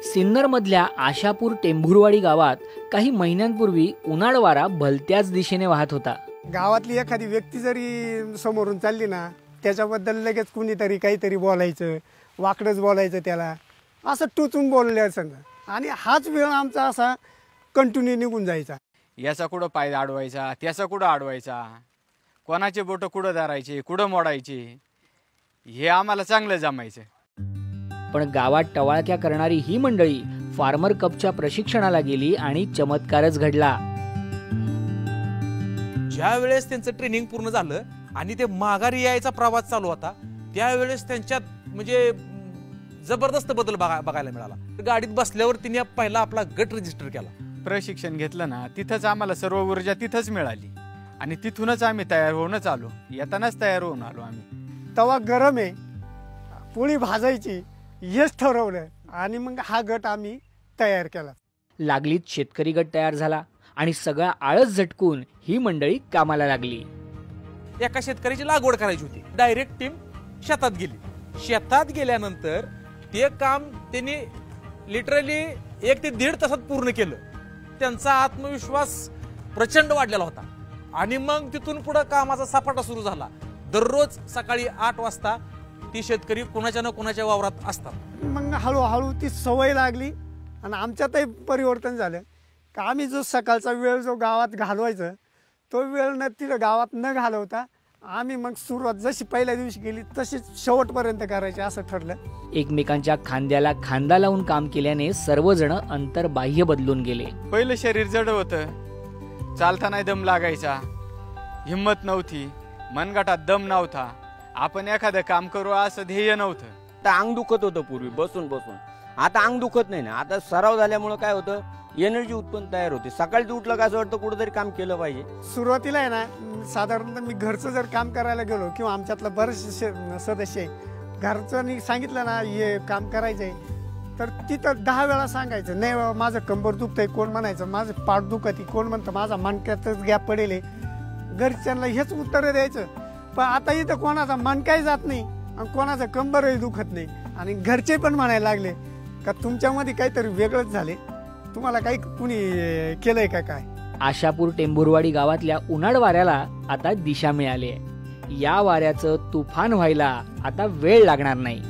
सिन्नरमधल्या आशापूर टेंभुरवाडी गावात काही महिन्यांपूर्वी उन्हाळ वारा भलत्याच दिशेने वाहत होता. गावातली एखादी व्यक्ती जरी समोरून चालली ना, त्याच्याबद्दल लगेच कुणीतरी काहीतरी बोलायचं, वाकडंच बोलायचं, त्याला असं टोचून बोलल्या संग. आणि हाच वेळ आमचा असा कंटिन्यू निघून जायचा. याचा कुठं पाय अडवायचा, त्याचा कुठं अडवायचा, कोणाचे बोटं कुठं धरायचे, कुठं मोडायचे, हे आम्हाला चांगलं जमायचं. पण गावात टवाळक्या करणारी ही मंडळी फार्मर कपच्या प्रशिक्षणाला गेली आणि चमत्कारच घडला. ज्या वेळेस त्यांचं ट्रेनिंग पूर्ण झालं आणि ते माघारी यायचा प्रवास चालू होता, त्यावेळेस त्यांच्यात म्हणजे जबरदस्त बदल बघायला मिळाला. गाडीत बसल्यावर तिने पहिला आपला गट रजिस्टर केला. प्रशिक्षण घेतलं ना, तिथंच आम्हाला सर्व ऊर्जा तिथंच मिळाली आणि तिथूनच आम्ही तयार होऊनच आलो. येतानाच तयार होऊन आलो आम्ही. तवा गरम आहे, पोळी भाजायची हेच ठरवलं आणि मग हा गट आम्ही तयार केला. लागलीच शेतकरी गट तयार झाला आणि सगळा आळस झटकून ही मंडळी कामाला लागली. एका शेतकऱ्याची लागवड करायची होती. डायरेक्ट टीम शेतात गेली. शेतात गेल्यानंतर ते काम त्यांनी लिटरली 1 ते 1.5 तासात पूर्ण केलं. त्यांचा आत्मविश्वास प्रचंड वाढलेला होता. आणि मग तिथून पुढे कामाचा सपाटा सुरू झाला. दररोज सकाळी 8 वाजता ती शेतकरी कोणाच्या ना कोणाच्या वावरात असतात. मग हळूहळू ती सवय लागली आणि आमच्यातही परिवर्तन झालं. का आम्ही जो सकाळचा वेळ जो गावात घालवायचा, तो वेळ न तिथं गावात न घालवता आम्ही मग सुरुवात जशी पहिल्या दिवशी केली तशीच शेवटपर्यंत करायची असं ठरलं. एकमेकांच्या खांद्याला खांदा लावून काम केल्याने सर्वजण अंतर्बाह्य बदलून गेले. पहिलं शरीर जड होतं, चालताना दम लागायचा, हिंमत नव्हती, मनगटात दम नव्हता, आपण एखादं काम करू असं ध्येय नव्हतं. आता अंग दुखत होतं पूर्वी बसून बसून, आता अंग दुखत नाही ना. आता सराव झाल्यामुळे काय होतं, एनर्जी उत्पन्न तयार होते. सकाळी उठलं का असं वाटतं कुठंतरी काम केलं पाहिजे. सुरुवातीला आहे ना, साधारणतः मी घरचं जर काम करायला गेलो किंवा आमच्यातलं बरेचसे सदस्य आहे, घरचं सांगितलं ना हे काम करायचंय, तर तिथं 10 वेळा सांगायचं नाही बाबा माझं कंबर दुखतंय, कोण म्हणायचं माझं पाठ दुखत, कोण म्हणतं माझा मणक्यातच गॅप पडेल. घरच्यांना हेच उत्तर द्यायचं. पण आता इथं कोणाचा मणकाही जात नाही आणि कोणाचं कंबरही दुखत नाही. आणि घरचे पण म्हणायला लागले का तुमच्यामध्ये काहीतरी वेगळंच झाले, तुम्हाला काही कुणी केलंय का काय. आशापूर टेंभुरवाडी गावातल्या उन्हाळ वाऱ्याला आता दिशा मिळाली आहे. या वाऱ्याचं तुफान व्हायला आता वेळ लागणार नाही.